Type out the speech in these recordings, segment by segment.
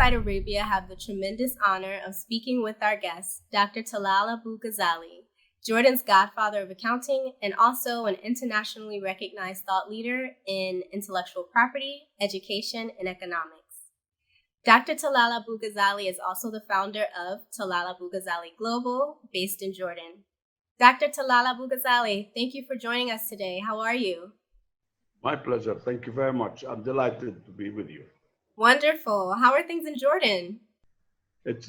Pride Arabia have the tremendous honor of speaking with our guest, Dr. Talal Abu-Ghazaleh, Jordan's Godfather of Accounting, and also an internationally recognized thought leader in intellectual property, education, and economics. Dr. Talal Abu-Ghazaleh is also the founder of Talal Abu-Ghazaleh Global, based in Jordan. Dr. Talal Abu-Ghazaleh, thank you for joining us today. How are you? My pleasure. Thank you very much. I'm delighted to be with you. Wonderful. How are things in Jordan? It's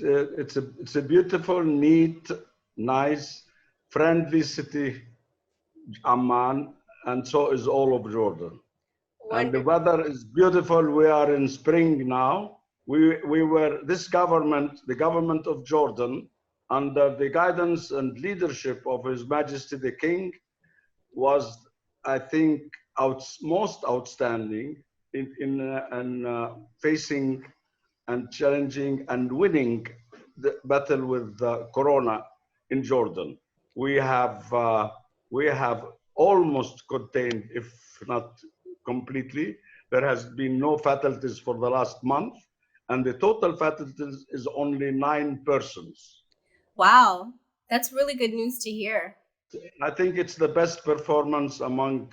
a beautiful, neat, nice, friendly city, Amman, and so is all of Jordan. And the Wonderful. weather is beautiful. We are in spring now. This government, the government of Jordan, under the guidance and leadership of His Majesty the King, was, I think, most outstanding in facing and challenging and winning the battle with Corona in Jordan. We have almost contained, if not completely. There has been no fatalities for the last month, and the total fatalities is only 9 persons. Wow, that's really good news to hear. I think it's the best performance among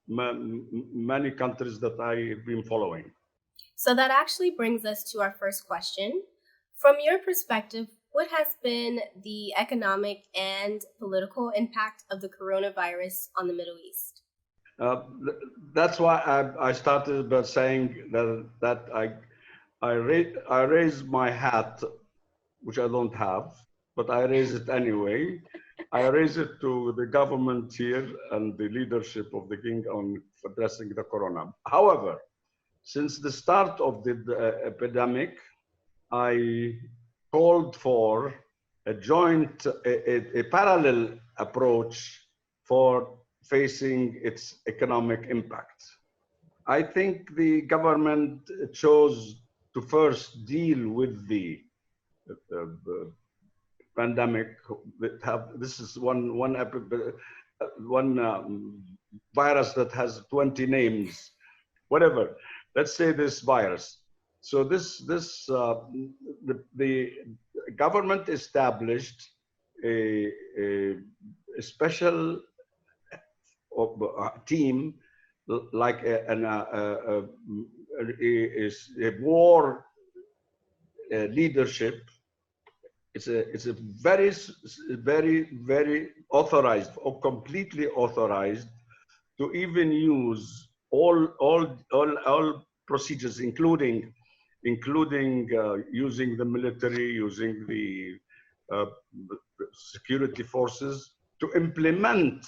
many countries that I've been following. So that actually brings us to our first question. From your perspective, what has been the economic and political impact of the coronavirus on the Middle East? Uh, that's why I started by saying that I raise my hat, which I don't have, but I raise it anyway. I raise it to the government here and the leadership of the king on addressing the corona. However, since the start of the epidemic, I called for a joint, a parallel approach for facing its economic impact. I think the government chose to first deal with the pandemic. This is one virus that has 20 names, whatever. Let's say this virus. So the government established a special team, like a war leadership. It's a very authorized or completely authorized to even use all procedures, including using the military, using the security forces to implement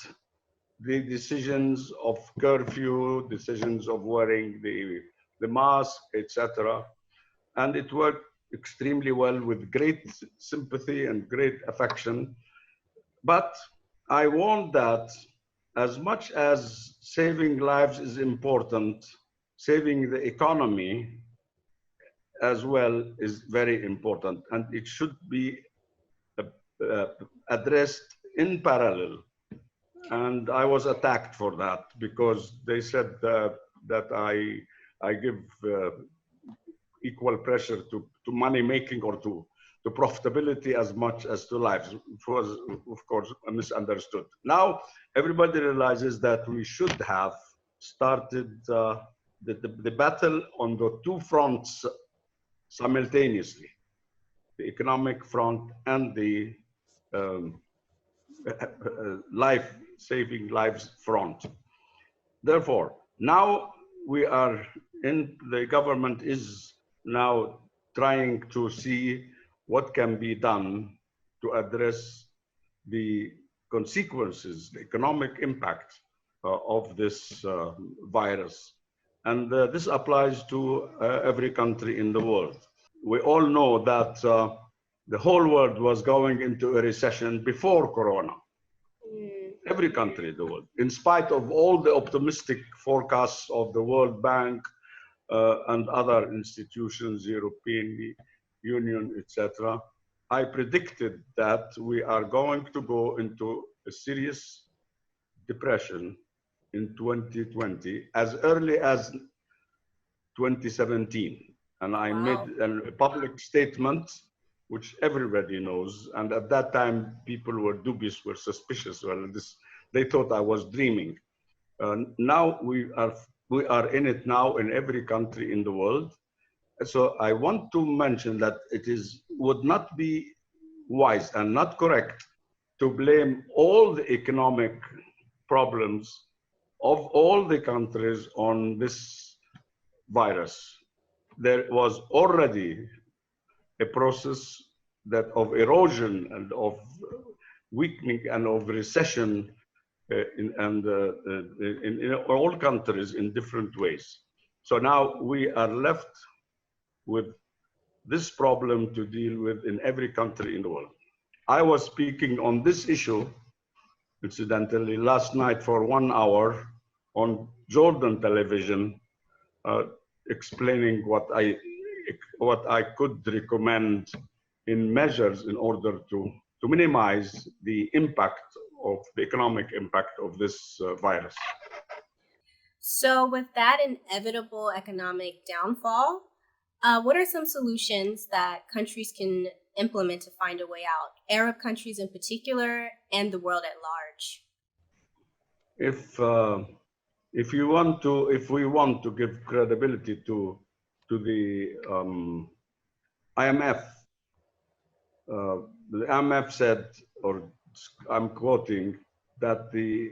the decisions of curfew, decisions of wearing the mask, etc. And it worked extremely well with great sympathy and great affection. But I want that as much as saving lives is important, saving the economy as well is very important. And it should be addressed in parallel. And I was attacked for that because they said that I give equal pressure to money making or to profitability as much as to lives. It was, of course, misunderstood. Now everybody realizes that we should have started the battle on the two fronts simultaneously, the economic front and the saving lives front. Therefore, now the government is now trying to see what can be done to address the consequences, the economic impact of this virus. And this applies to every country in the world. We all know that the whole world was going into a recession before Corona. Every country in the world, in spite of all the optimistic forecasts of the World Bank and other institutions, European Union, etc., I predicted that we are going to go into a serious depression in 2020 as early as 2017. And I made Wow. a public statement, which everybody knows. And at that time, people were dubious, were suspicious. Well, they thought I was dreaming. Now we are in it now in every country in the world. So I want to mention that would not be wise and not correct to blame all the economic problems of all the countries on this virus. There was already a process of erosion and of weakening and of recession in all countries in different ways. So now we are left with this problem to deal with in every country in the world. I was speaking on this issue, incidentally, last night for 1 hour on Jordan television, explaining what I could recommend in measures in order to minimize the impact of the economic impact of this virus. So, with that inevitable economic downfall, what are some solutions that countries can implement to find a way out? Arab countries in particular, and the world at large. If we want to give credibility to the IMF, the IMF said, or I'm quoting, that the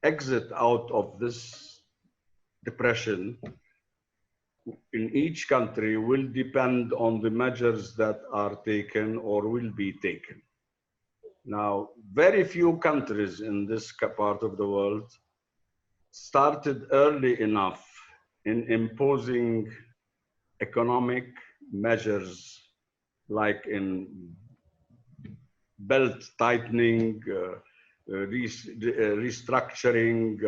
exit out of this depression in each country will depend on the measures that are taken or will be taken. Now, very few countries in this part of the world started early enough in imposing economic measures like in belt tightening, restructuring,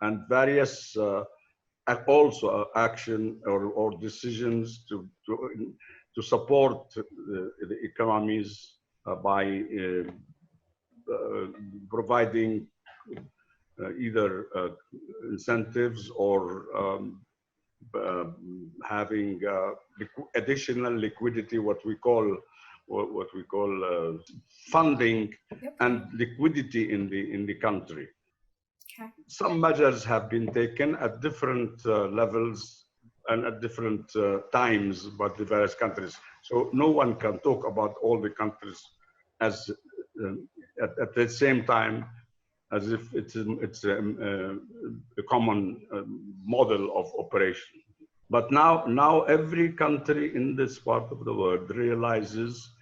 and various also action or decisions to support the economies by providing either incentives or having additional liquidity, what we call funding and liquidity in the country. Okay. Some measures have been taken at different levels and at different times by the various countries. So no one can talk about all the countries as at the same time as if it's a common model of operation. But now every country in this part of the world realizes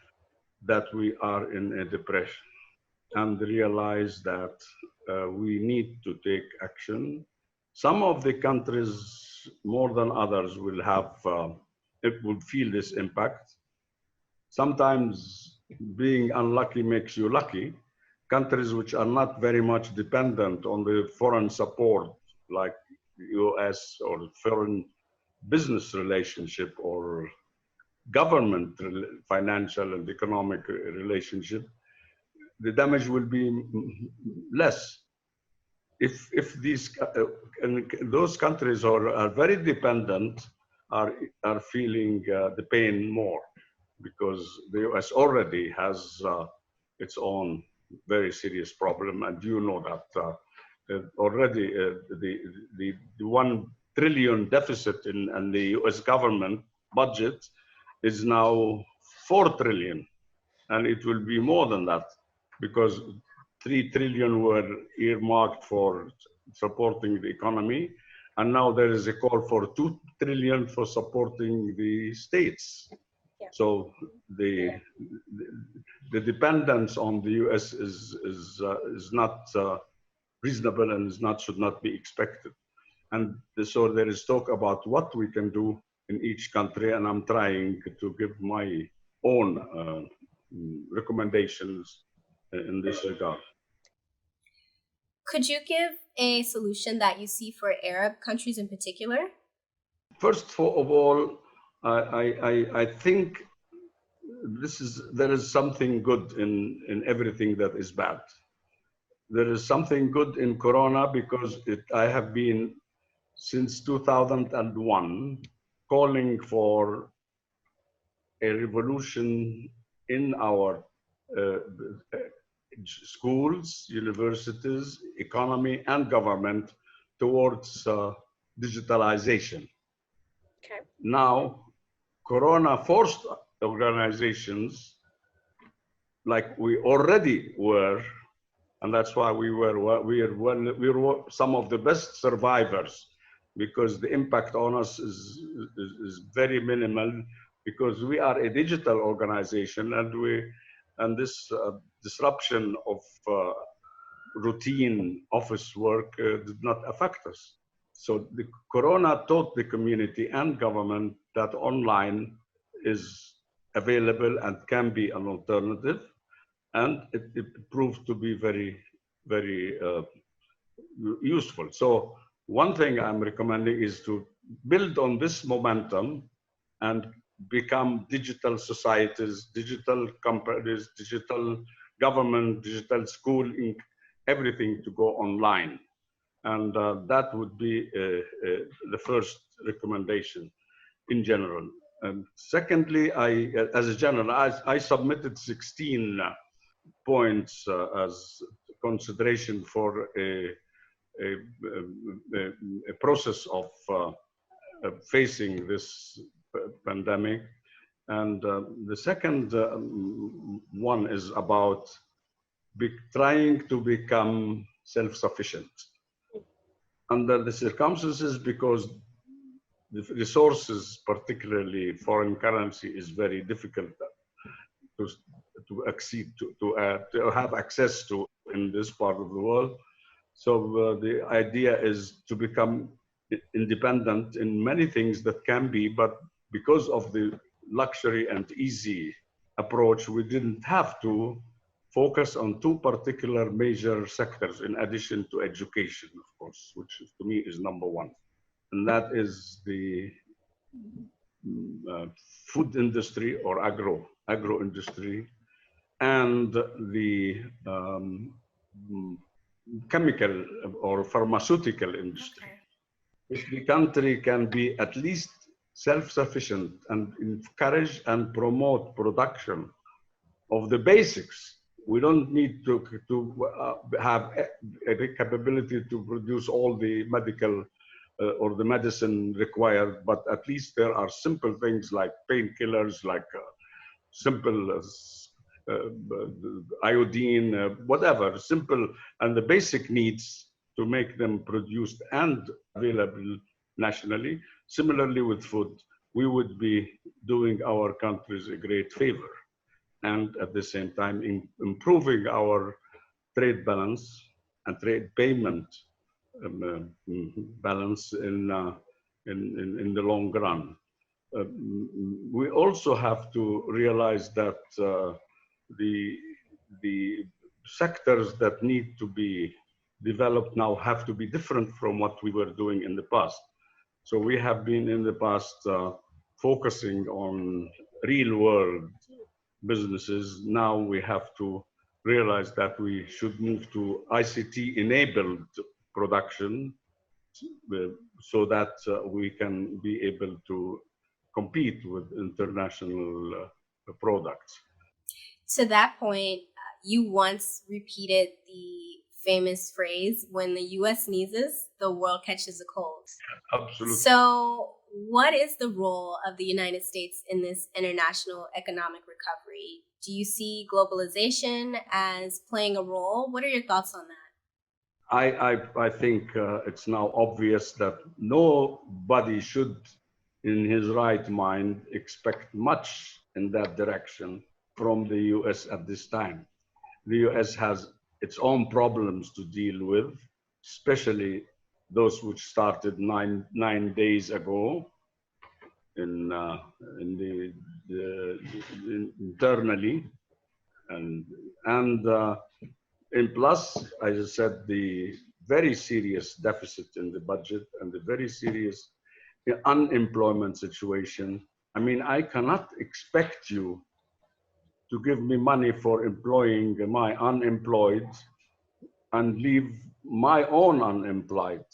that we are in a depression and realize that we need to take action. Some of the countries more than others will feel this impact. Sometimes being unlucky makes you lucky. Countries which are not very much dependent on the foreign support, like the US or foreign business relationship or government financial and economic relationship, the damage will be less. If those countries are very dependent, are feeling the pain more, because the US already has its own very serious problem, and you know that already the 1 trillion deficit in the US government budget is now 4 trillion, and it will be more than that, because 3 trillion were earmarked for supporting the economy, and now there is a call for 2 trillion for supporting the states. Yeah. So the dependence on the US is not reasonable and should not be expected. And so there is talk about what we can do in each country, and I'm trying to give my own recommendations in this regard. Could you give a solution that you see for Arab countries in particular? First of all, I think there is something good in everything that is bad. There is something good in Corona because I have been since 2001 calling for a revolution in our uh, schools, universities, economy, and government towards digitalization. Okay. Now, Corona forced organizations like we already were, and that's why we were some of the best survivors, because the impact on us is very minimal, because we are a digital organization, and this disruption of routine office work did not affect us. So the Corona taught the community and government that online is available and can be an alternative, and it proved to be very, very useful. So one thing I'm recommending is to build on this momentum and become digital societies, digital companies, digital government, digital schooling, everything to go online. And that would be the first recommendation in general. And secondly, as a general, I submitted 16 points as consideration for a process of facing this pandemic. And the second one is about trying to become self-sufficient under the circumstances, because the resources, particularly foreign currency, is very difficult to have access to in this part of the world. So the idea is to become independent in many things that can be, but because of the luxury and easy approach, we didn't have to focus on two particular major sectors in addition to education, of course, which to me is number one. And that is the food industry or agro industry, and the chemical or pharmaceutical industry. Okay. If the country can be at least self-sufficient and encourage and promote production of the basics, we don't need to have a capability to produce all the medical or the medicine required, but at least there are simple things like painkillers, like simple iodine, whatever, simple, and the basic needs to make them produced and available nationally. Similarly with food, we would be doing our countries a great favor, and at the same time improving our trade balance and trade payment balance in the long run. We also have to realize that the sectors that need to be developed now have to be different from what we were doing in the past. So we have been in the past focusing on real world businesses. Now we have to realize that we should move to ICT enabled production so that we can be able to compete with international products. To that point, you once repeated the famous phrase, when the US sneezes, the world catches a cold. Absolutely. So, what is the role of the United States in this international economic recovery? Do you see globalization as playing a role? What are your thoughts on that? I think it's now obvious that nobody should, in his right mind, expect much in that direction from the US at this time. The US has its own problems to deal with, especially those which started nine days ago internally, and in plus, as I said, the very serious deficit in the budget and the very serious unemployment situation. I mean, I cannot expect you to give me money for employing my unemployed and leave my own unemployed.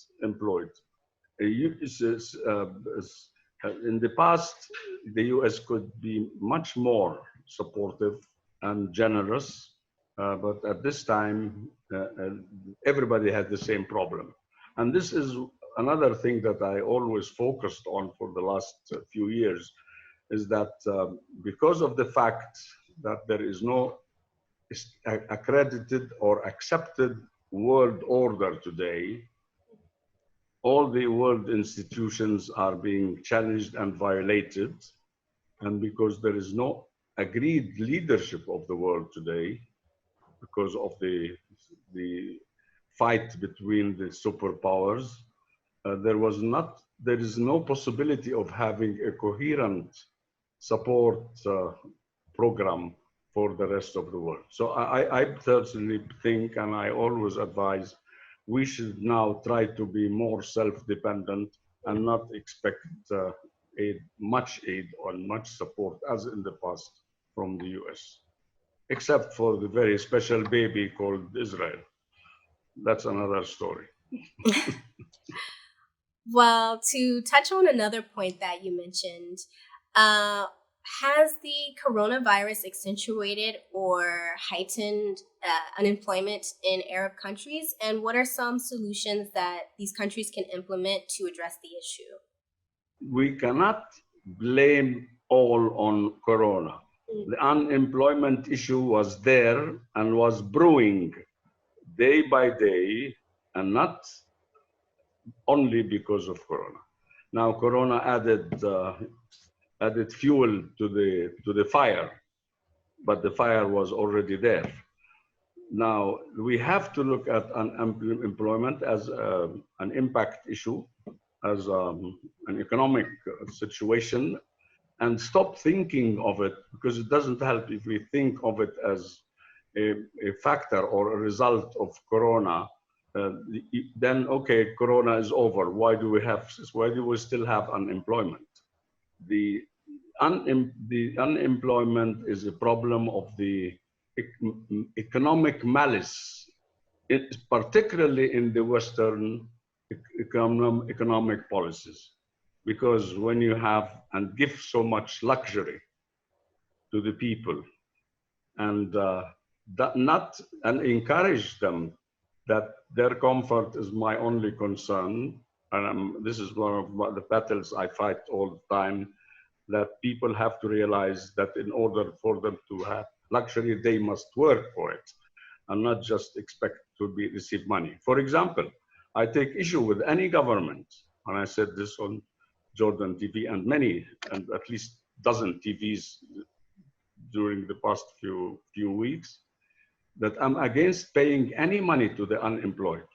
In the past, the US could be much more supportive and generous, but at this time, everybody had the same problem. And this is another thing that I always focused on for the last few years, is that because of the fact that there is no accredited or accepted world order today, all the world institutions are being challenged and violated. And because there is no agreed leadership of the world today, because of the fight between the superpowers, there is no possibility of having a coherent support program for the rest of the world. So I personally think, and I always advise, we should now try to be more self-dependent and not expect much aid or much support as in the past from the US, except for the very special baby called Israel. That's another story. Well, to touch on another point that you mentioned, has the coronavirus accentuated or heightened unemployment in Arab countries? And what are some solutions that these countries can implement to address the issue? We cannot blame all on Corona. The unemployment issue was there and was brewing day by day, and not only because of Corona. Now, Corona added fuel to the fire, but the fire was already there. Now, we have to look at unemployment as an impact issue, as an economic situation, and stop thinking of it, because it doesn't help if we think of it as a factor or a result of Corona. Then okay, Corona is over. Why do we still have unemployment? The unemployment is a problem of the economic malice, particularly in the Western economic policies. Because when you have and give so much luxury to the people and encourage them that their comfort is my only concern, and this is one of the battles I fight all the time, that people have to realize that in order for them to have luxury, they must work for it and not just expect to receive money. For example, I take issue with any government, and I said this on Jordan TV and at least dozen TVs during the past few weeks, that I'm against paying any money to the unemployed.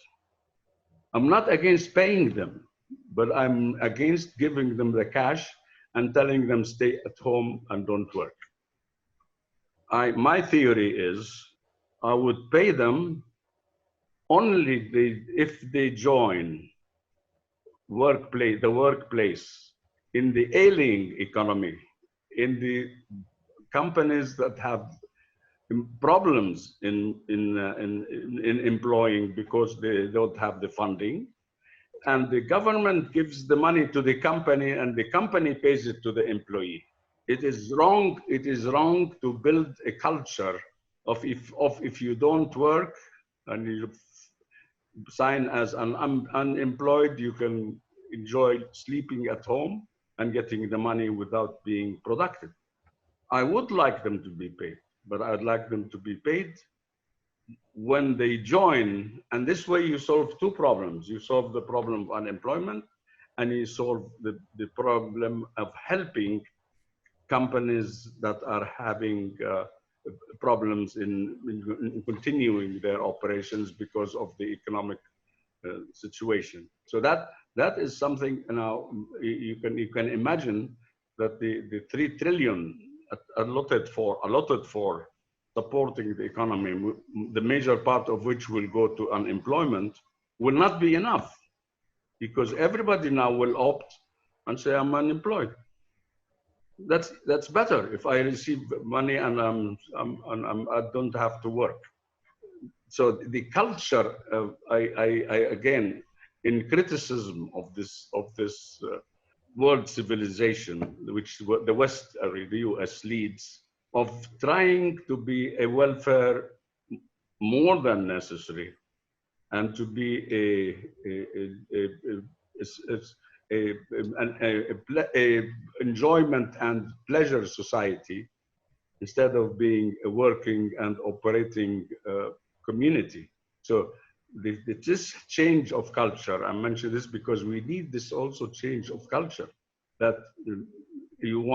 I'm not against paying them, but I'm against giving them the cash and telling them stay at home and don't work. My theory is I would pay them only if they join the workplace in the ailing economy, in the companies that have problems in employing because they don't have the funding, and the government gives the money to the company and the company pays it to the employee. It is wrong. It is wrong to build a culture of if you don't work and you sign as an unemployed, you can enjoy sleeping at home and getting the money without being productive. I would like them to be paid, but I'd like them to be paid when they join. And this way you solve two problems. You solve the problem of unemployment, and you solve the problem of helping companies that are having problems in continuing their operations because of the economic situation. So that is something. Now you can imagine that the 3 trillion allotted for supporting the economy, the major part of which will go to unemployment, will not be enough, because everybody now will opt and say I'm unemployed. That's better if I receive money and I don't have to work. So the culture, I again, in criticism of this world civilization, which the West, the US leads, of trying to be a welfare more than necessary and to be a enjoyment and pleasure society instead of being a working and operating community. So this change of culture, I mention this because we need this also change of culture, that you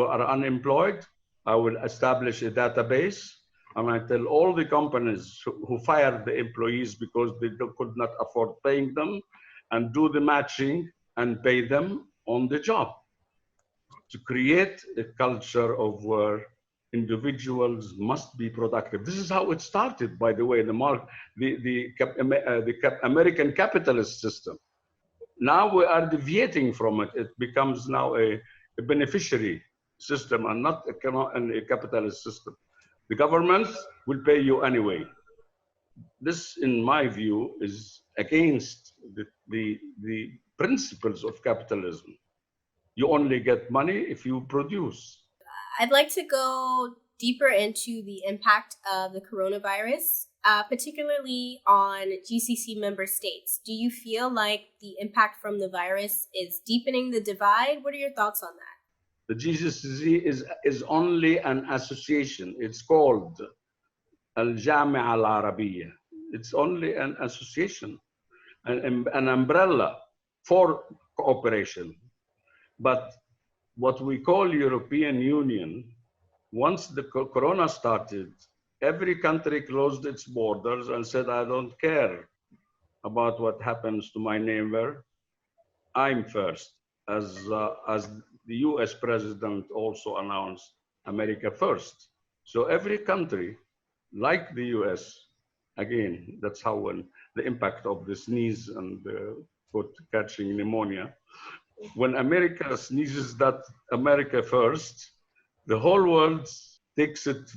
are unemployed, I will establish a database, and I tell all the companies who fired the employees because they could not afford paying them, and do the matching and pay them on the job, to create a culture of where individuals must be productive. This is how it started, by the way, the American capitalist system. Now we are deviating from it. It becomes now a beneficiary system and not a capitalist system. The government will pay you anyway. This, in my view, is against the principles of capitalism. You only get money if you produce. I'd like to go deeper into the impact of the coronavirus, particularly on GCC member states. Do you feel like the impact from the virus is deepening the divide? What are your thoughts on that? The GCC is only an association. It's called Al-Jami'a Al-Arabiya. It's only an association, an umbrella for cooperation. But what we call European Union, once the corona started, every country closed its borders and said, I don't care about what happens to my neighbor. I'm first. As the US president also announced, America first. So every country, like the US, again, that's how when the impact of the sneeze and catching pneumonia, when America sneezes that America first, the whole world takes it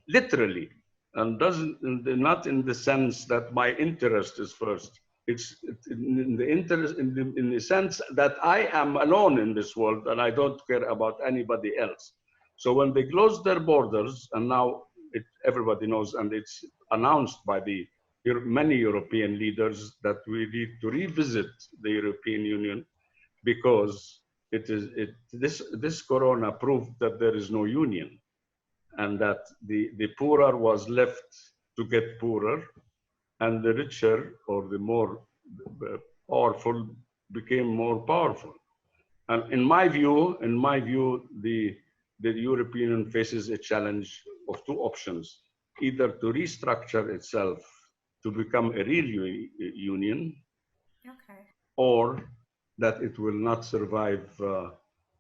literally and doesn't, not in the sense that my interest is first. It's in the interest, in the sense that I am alone in this world and I don't care about anybody else. So when they close their borders, and now everybody knows, and it's announced by the many European leaders that we need to revisit the European Union, because this corona proved that there is no union, and that the poorer was left to get poorer, and the richer or the more powerful became more powerful. And in my view, the European Union faces a challenge of two options: either to restructure itself to become a real union, Okay. or that it will not survive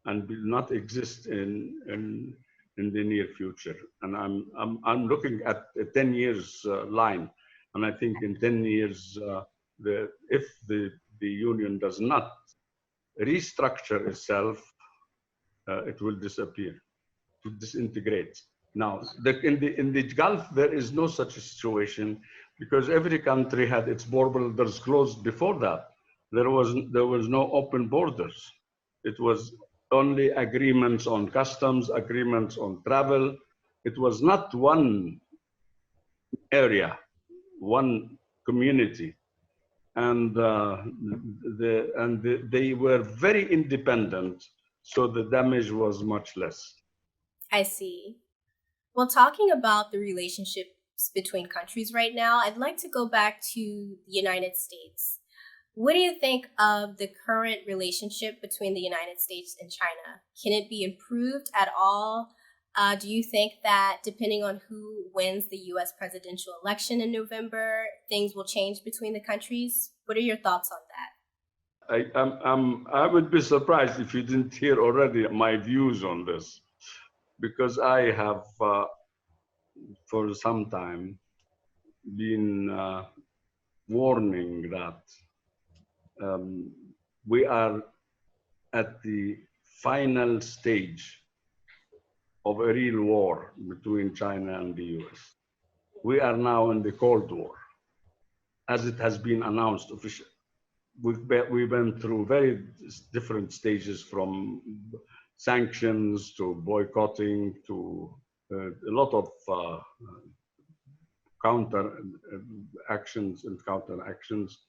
and will not exist in the near future. And I'm looking at a 10 years line, and I think in 10 years, if the union does not restructure itself, it will disappear, to disintegrate. Now, in the Gulf, there is no such situation, because every country had its borders closed before that. There was no open borders. It was only agreements on customs, agreements on travel. It was not one area, one community, and they were very independent, so the damage was much less. I see. Well, talking about the relationships between countries right now, I'd like to go back to the United States. What do you think of the current relationship between the United States and China? Can it be improved at all? Do you think that depending on who wins the US presidential election in November, things will change between the countries? What are your thoughts on that? I would be surprised if you didn't hear already my views on this, because I have for some time been warning that we are at the final stage of a real war between China and the US. We are now in the Cold War, as it has been announced officially. we went through very different stages, from sanctions to boycotting to a lot of counter actions and counter actions.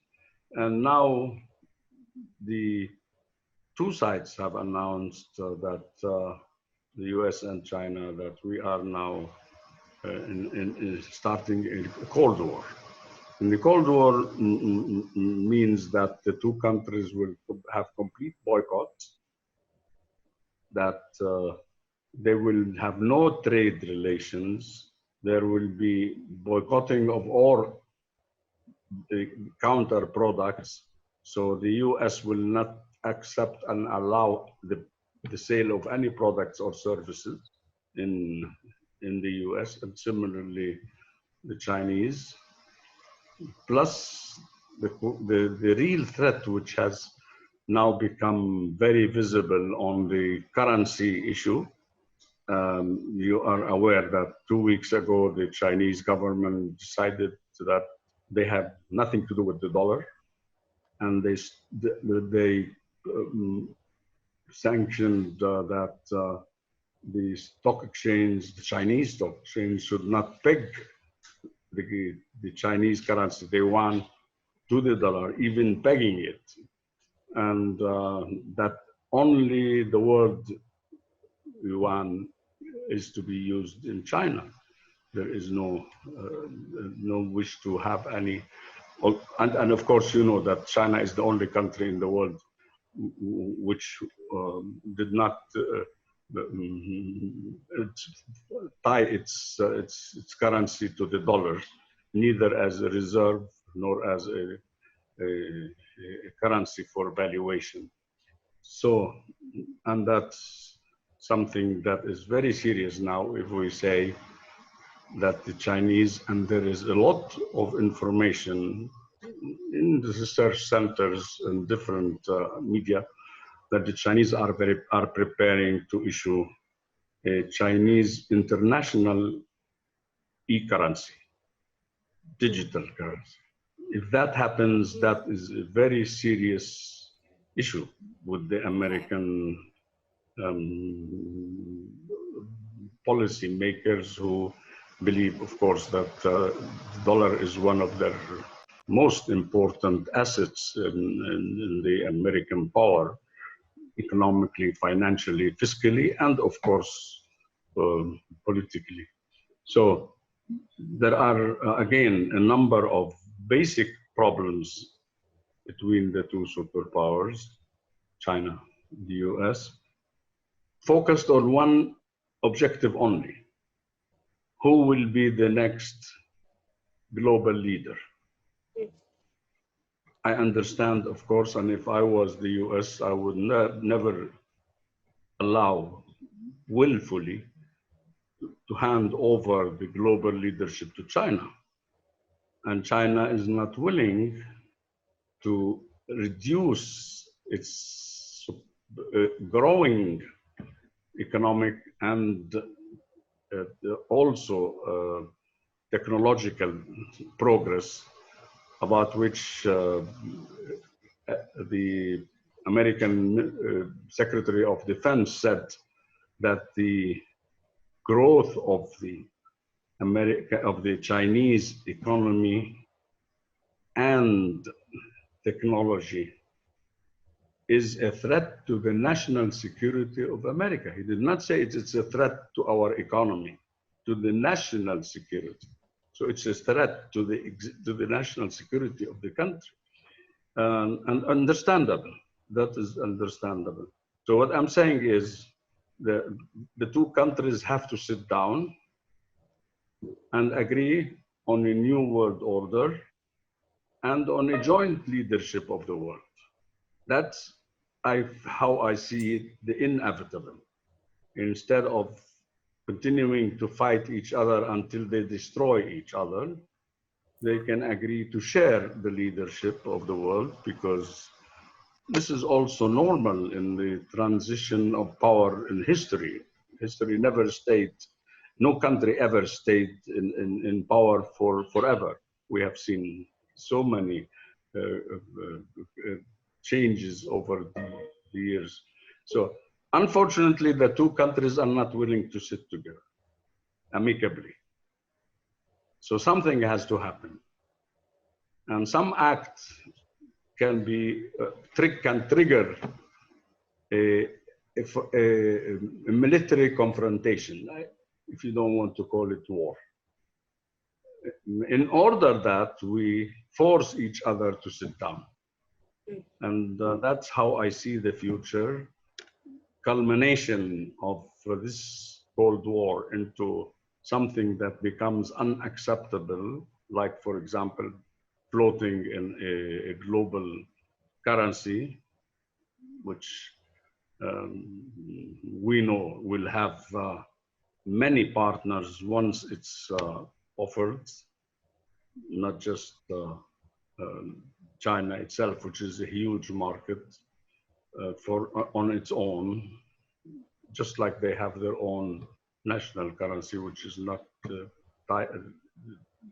And now the two sides have announced that the US and China, that we are now in starting a Cold War. And the Cold War means that the two countries will have complete boycotts, that they will have no trade relations. There will be boycotting of all the counter products. So the US will not accept and allow the sale of any products or services in the US, and similarly the Chinese. Plus the real threat, which has now become very visible on the currency issue. You are aware that 2 weeks ago, the Chinese government decided that they have nothing to do with the dollar, and they sanctioned that the stock exchange, the Chinese stock exchange, should not peg the Chinese currency, they want, to the dollar, even pegging it. And that only the word yuan is to be used in China. There is no wish to have any, and of course you know that China is the only country in the world which did not tie its currency to the dollar, neither as a reserve nor as a currency for valuation. So, and that's something that is very serious now if we say that the Chinese, and there is a lot of information in the research centers and different media, that the Chinese are preparing to issue a Chinese international e-currency, digital currency. If that happens, that is a very serious issue with the American policy makers, who believe, of course, that the dollar is one of their most important assets in the American power, economically, financially, fiscally, and of course, politically. So there are, again, a number of basic problems between the two superpowers, China, the US, focused on one objective only: who will be the next global leader? I understand, of course, and if I was the US, I would never allow willfully to hand over the global leadership to China. And China is not willing to reduce its growing economic and also technological progress, about which the American Secretary of Defense said that the growth of the Chinese economy and technology is a threat to the national security of America. He did not say it's a threat to our economy, to the national security. So it's a threat to the national security of the country. And understandable, that is understandable. So what I'm saying is the two countries have to sit down and agree on a new world order and on a joint leadership of the world. That's how I see it, the inevitable. Instead of continuing to fight each other until they destroy each other, they can agree to share the leadership of the world, because this is also normal in the transition of power in history. History never stayed, no country ever stayed in power for forever. We have seen so many changes over the years. So unfortunately, the two countries are not willing to sit together amicably. So something has to happen. And some act can be, can trigger a military confrontation, if you don't want to call it war, in order that we force each other to sit down. And that's how I see the future culmination of this Cold War into something that becomes unacceptable, like, for example, floating in a global currency, which we know will have many partners once it's offered, not just China itself, which is a huge market on its own, just like they have their own national currency, which is not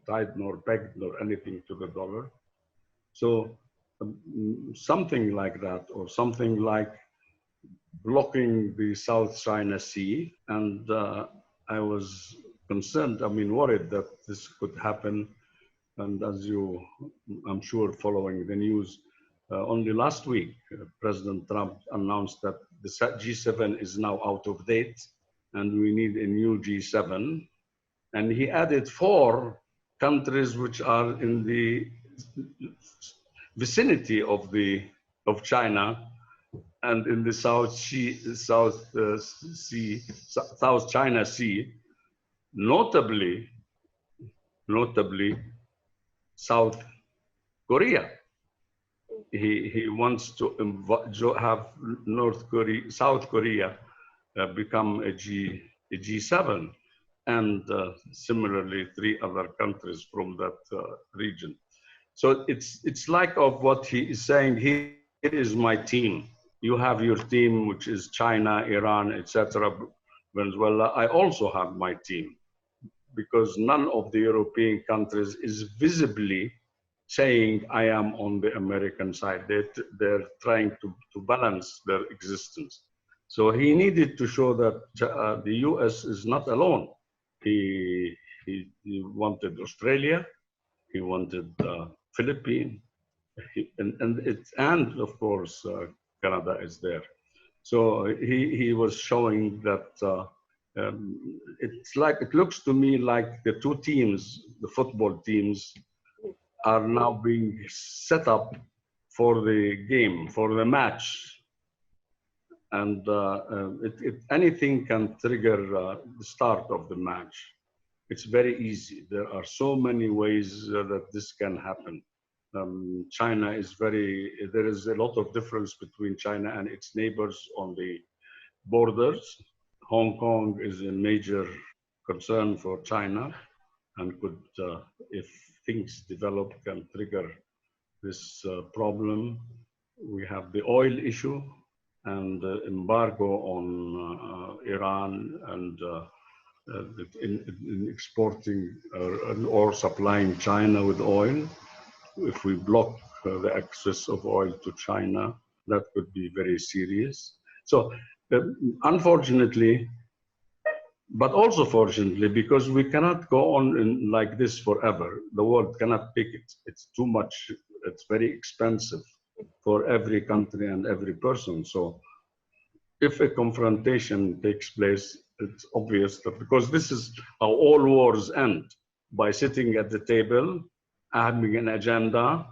tied nor pegged nor anything to the dollar. So something like that, or something like blocking the South China Sea. And I was concerned, worried that this could happen. And as I'm sure following the news, only last week, President Trump announced that the G7 is now out of date and we need a new G7. And he added 4 countries which are in the vicinity of China and in the South China Sea, notably South Korea. He wants to have South Korea become a G7, and similarly 3 other countries from that region. So it's like of what he is saying. Here is my team. You have your team, which is China, Iran, etc., Venezuela. I also have my team, because none of the European countries is visibly saying, I am on the American side. They're trying to balance their existence. So he needed to show that the US is not alone. He wanted Australia, he wanted Philippines, and of course, Canada is there. So he was showing that it looks to me like the 2 teams, the football teams, are now being set up for the game, for the match. And anything can trigger the start of the match. It's very easy. There are so many ways that this can happen. China is there is a lot of difference between China and its neighbors on the borders. Hong Kong is a major concern for China, and could, if things develop, can trigger this problem. We have the oil issue and the embargo on Iran and in exporting or supplying China with oil. If we block the access of oil to China, that could be very serious. So unfortunately, but also fortunately, because we cannot go on like this forever. The world cannot pick it. It's too much. It's very expensive for every country and every person. So if a confrontation takes place, it's obvious that, because this is how all wars end, by sitting at the table, having an agenda,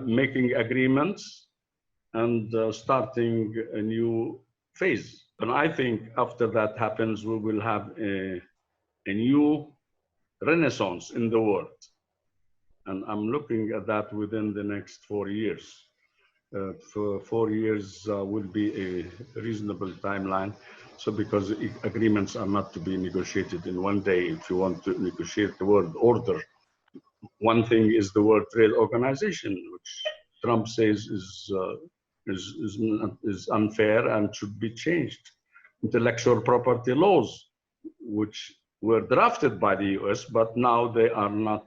making agreements, and starting a new phase. And I think after that happens, we will have a new renaissance in the world. And I'm looking at that within the next 4 years. For 4 years will be a reasonable timeline. So because agreements are not to be negotiated in one day. If you want to negotiate the world order, one thing is the World Trade Organization, which Trump says is unfair and should be changed. Intellectual property laws, which were drafted by the US, but now they are not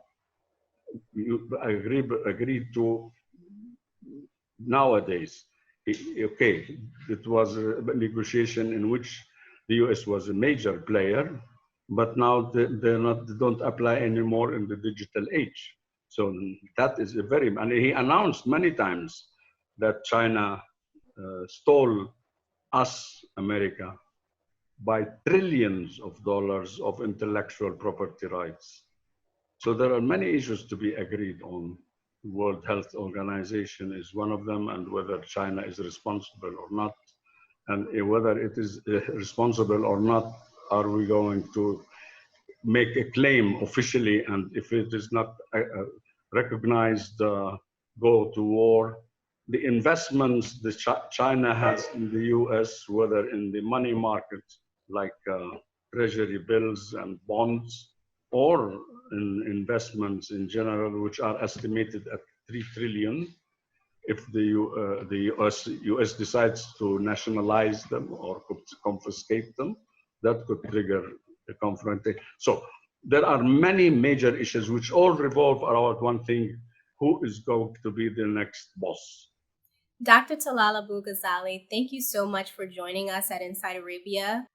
agreed to nowadays. Okay, it was a negotiation in which the US was a major player, but now they don't apply anymore in the digital age. So that is a very, and he announced many times that China stole us, America, by trillions of dollars of intellectual property rights. So there are many issues to be agreed on. World Health Organization is one of them, and whether China is responsible or not, and whether it is responsible or not, are we going to make a claim officially, and if it is not recognized, go to war. The investments that China has in the US, whether in the money market, like treasury bills and bonds, or in investments in general, which are estimated at 3 trillion, if the US decides to nationalize them or confiscate them, that could trigger a confrontation. So there are many major issues which all revolve around one thing: who is going to be the next boss? Dr. Talal Abu-Ghazaleh, thank you so much for joining us at Inside Arabia.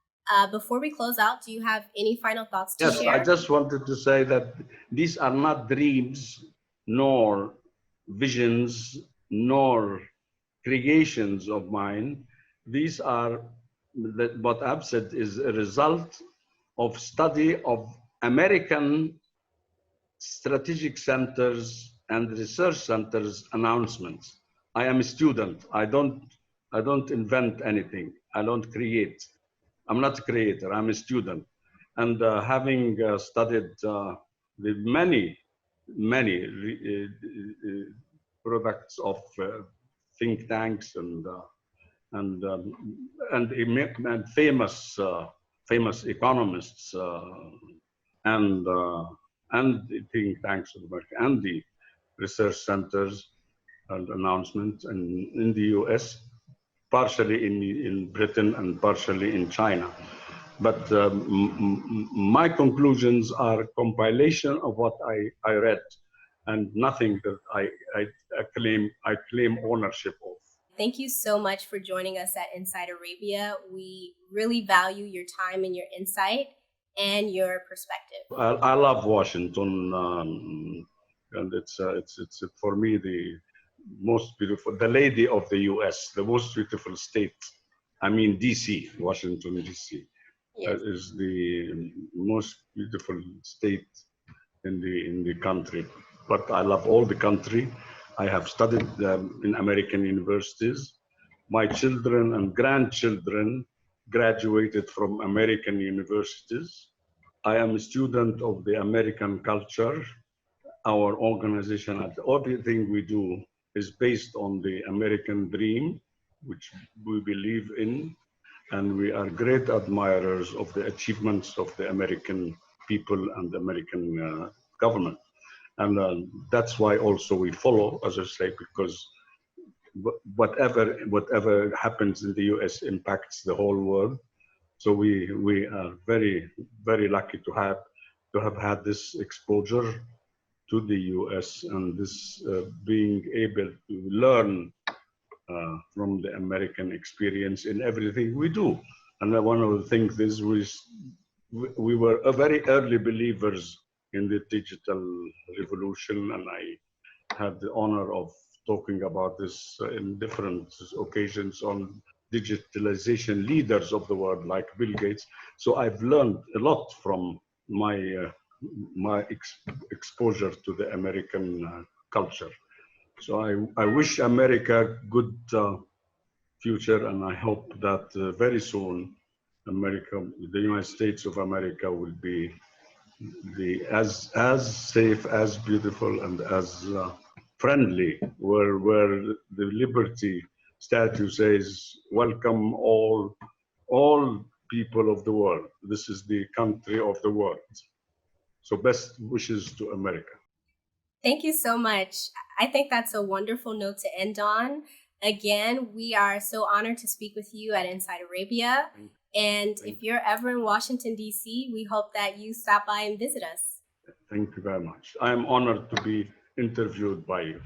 Before we close out, do you have any final thoughts to Yes, I share? just wanted to say that these are not dreams, nor visions, nor creations of mine. These are, what I've said is a result of study of American strategic centers and research centers announcements. I am a student. I don't invent anything. I don't create. I'm not a creator. I'm a student. And having studied the many products of think tanks and famous economists and the think tanks of America and the research centers and announcements in the US, partially in Britain and partially in China. But my conclusions are a compilation of what I read and nothing that I claim ownership of. Thank you so much for joining us at Inside Arabia. We really value your time and your insight and your perspective. I love Washington, and it's for me the most beautiful, the lady of the U.S., the most beautiful state. I mean, D.C., Washington, D.C. Yes. Is the most beautiful state in the country. But I love all the country. I have studied in American universities. My children and grandchildren graduated from American universities. I am a student of the American culture. Our organization, everything we do is based on the American dream, which we believe in, and we are great admirers of the achievements of the American people and the American government. And that's why also we follow, as I say, because whatever happens in the US impacts the whole world. So we are very lucky to have had this exposure to the US and this being able to learn from the American experience in everything we do. And one of the things is we were a very early believers in the digital revolution, and I had the honor of talking about this in different occasions on digitalization leaders of the world like Bill Gates. So I've learned a lot from my exposure to the American culture. So I wish America good future, and I hope that very soon America, the United States of America, will be as safe, as beautiful, and as friendly, where the liberty statue says, "Welcome all people of the world. This is the country of the world." So best wishes to America. Thank you so much. I think that's a wonderful note to end on. Again, we are so honored to speak with you at Inside Arabia. And if you're ever in Washington, D.C., we hope that you stop by and visit us. Thank you very much. I am honored to be interviewed by you.